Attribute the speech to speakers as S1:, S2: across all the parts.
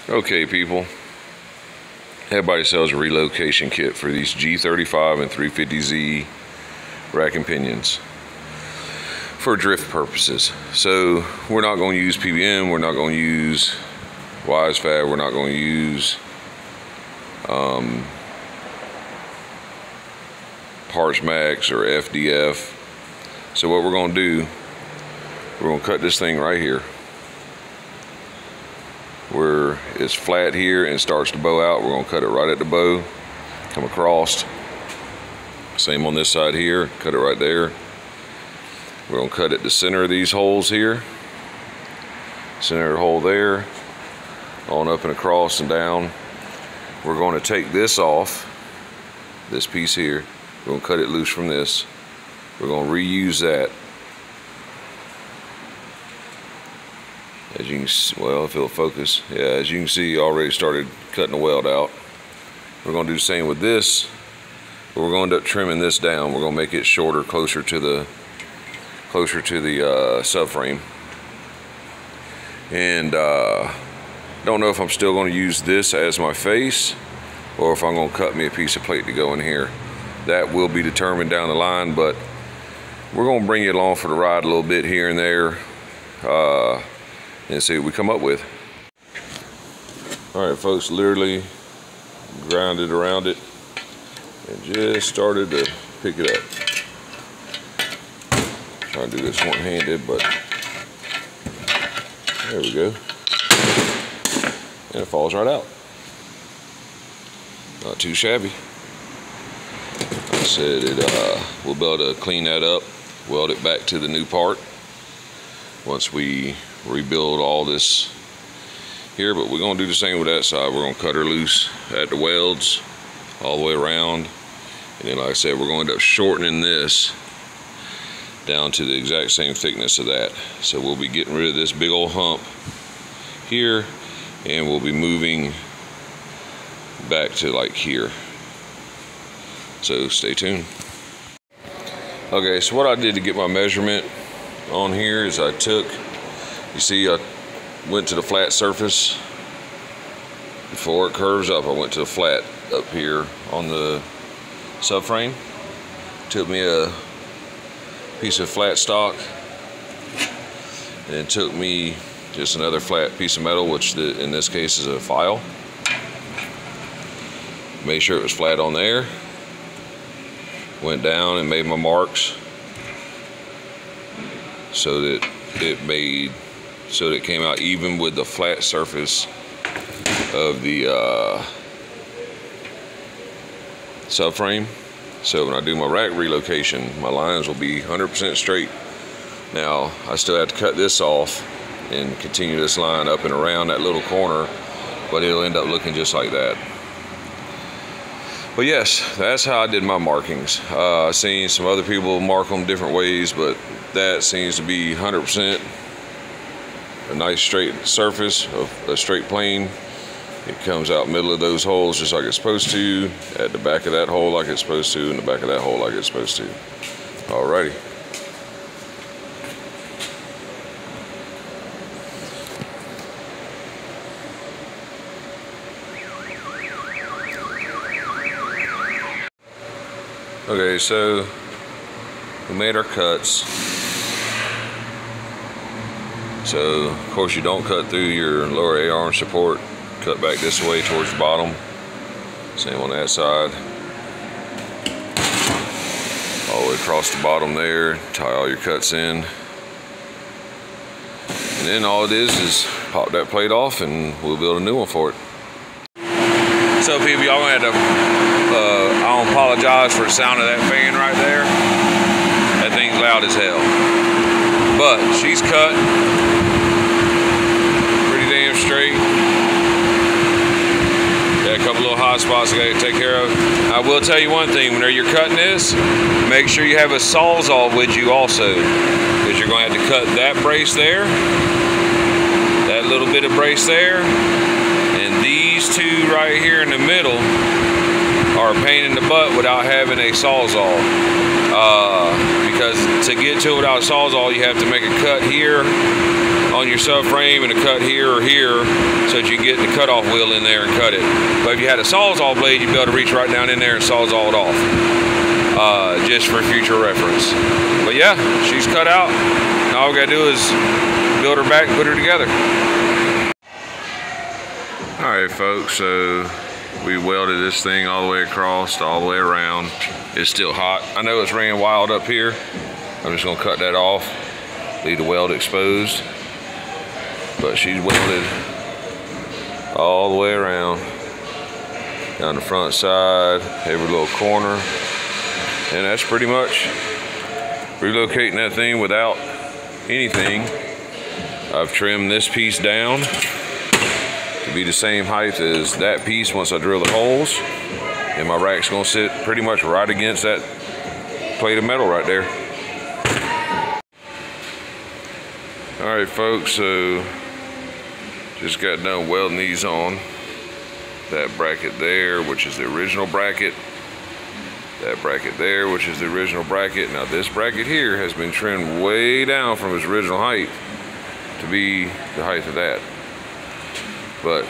S1: Okay, people, everybody sells a relocation kit for these G35 and 350Z rack and pinions for drift purposes. So we're not going to use PBM, we're not going to use WiseFab, we're not going to use Parts Max or FDF. So what we're going to do, we're going to cut this thing right here where it's flat here and starts to bow out. We're going to cut it right at the bow, come across. Same on this side here, cut it right there. We're going to cut at the center of these holes here, center of the hole there, on up and across and down. We're going to take this off, this piece here. We're going to cut it loose from this. We're going to reuse that. As you can see, well, if it'll focus, yeah, as you can see, already started cutting the weld out. We're going to do the same with this, but we're going to end up trimming this down. We're going to make it shorter, closer to the subframe. And don't know if I'm still going to use this as my face, or if I'm going to cut me a piece of plate to go in here. That will be determined down the line, but we're going to bring you along for the ride a little bit here and there. And see what we come up with. All right, folks, literally grounded around it and just started to pick it up. Trying to do this one-handed, but there we go. And it falls right out. Not too shabby. Like I said, we'll be able to clean that up, weld it back to the new part once we rebuild all this here, but we're going to do the same with that side. We're going to cut her loose at the welds all the way around, and then like I said, we're going to end up shortening this down to the exact same thickness of that. So we'll be getting rid of this big old hump here, and we'll be moving back to like here. So stay tuned. Okay, so what I did to get my measurement on here is I took, you see, I went to the flat surface before it curves up. I went to the flat up here on the subframe. Took me a piece of flat stock, and it took me just another flat piece of metal, which in this case is a file. Made sure it was flat on there. Went down and made my marks so that it came out even with the flat surface of the subframe. So when I do my rack relocation, my lines will be 100% straight. Now I still have to cut this off and continue this line up and around that little corner, but it'll end up looking just like that. But yes, that's how I did my markings. I've seen some other people mark them different ways, but that seems to be 100% a nice straight surface of a straight plane. It comes out middle of those holes just like it's supposed to, at the back of that hole like it's supposed to, and the back of that hole like it's supposed to. Alrighty. Okay, so we made our cuts. So of course you don't cut through your lower A-arm support. Cut back this way towards the bottom. Same on that side. All the way across the bottom there. Tie all your cuts in. And then all it is pop that plate off and we'll build a new one for it. So people, y'all gonna have to I don't apologize for the sound of that fan right there. That thing's loud as hell. But she's cut pretty damn straight. Got a couple little hot spots I gotta take care of. I will tell you one thing, whenever you're cutting this, make sure you have a Sawzall with you also, because you're gonna have to cut that brace there, that little bit of brace there, and these two right here in the middle are a pain in the butt without having a Sawzall. Because to get to it without a Sawzall, you have to make a cut here on your subframe and a cut here or here. So so that you get the cutoff wheel in there and cut it. But if you had a Sawzall blade, you'd be able to reach right down in there and Sawzall it off, just for future reference. But yeah, she's cut out. Now all we gotta do is build her back and put her together. All right, folks, so we welded this thing all the way across, all the way around. It's still hot. I know it's raining wild up here. I'm just gonna cut that off, leave the weld exposed. But she's welded all the way around, down the front side, every little corner. And that's pretty much relocating that thing without anything. I've trimmed this piece down to be the same height as that piece once I drill the holes. And my rack's gonna sit pretty much right against that plate of metal right there. All right, folks, so just got done welding these on. That bracket there, which is the original bracket. That bracket there, which is the original bracket. Now this bracket here has been trimmed way down from its original height to be the height of that. But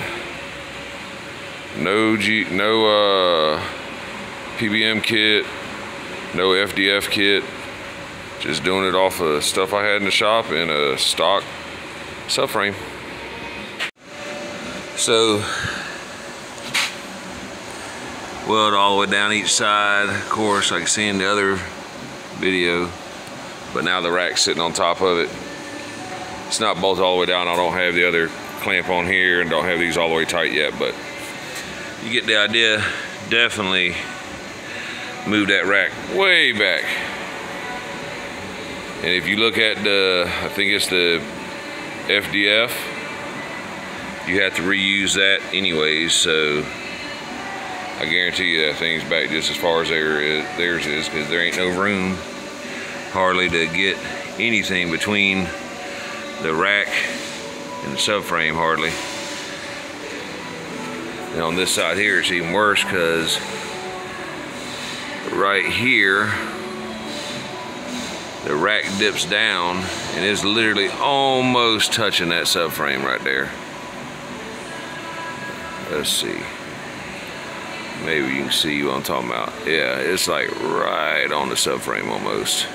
S1: no PBM kit, no FDF kit. Just doing it off of stuff I had in the shop in a stock subframe. So, weld all the way down each side, of course, like you see in the other video, but now the rack's sitting on top of it. It's not bolted all the way down. I don't have the other clamp on here and don't have these all the way tight yet, but you get the idea. Definitely move that rack way back. And if you look at the, I think it's the FDF, you have to reuse that anyways, so I guarantee you that thing's back just as far as theirs is, because there ain't no room hardly to get anything between the rack and the subframe hardly. And on this side here it's even worse, because right here the rack dips down and it's literally almost touching that subframe right there. Let's see. Maybe you can see what I'm talking about. Yeah, it's like right on the subframe almost.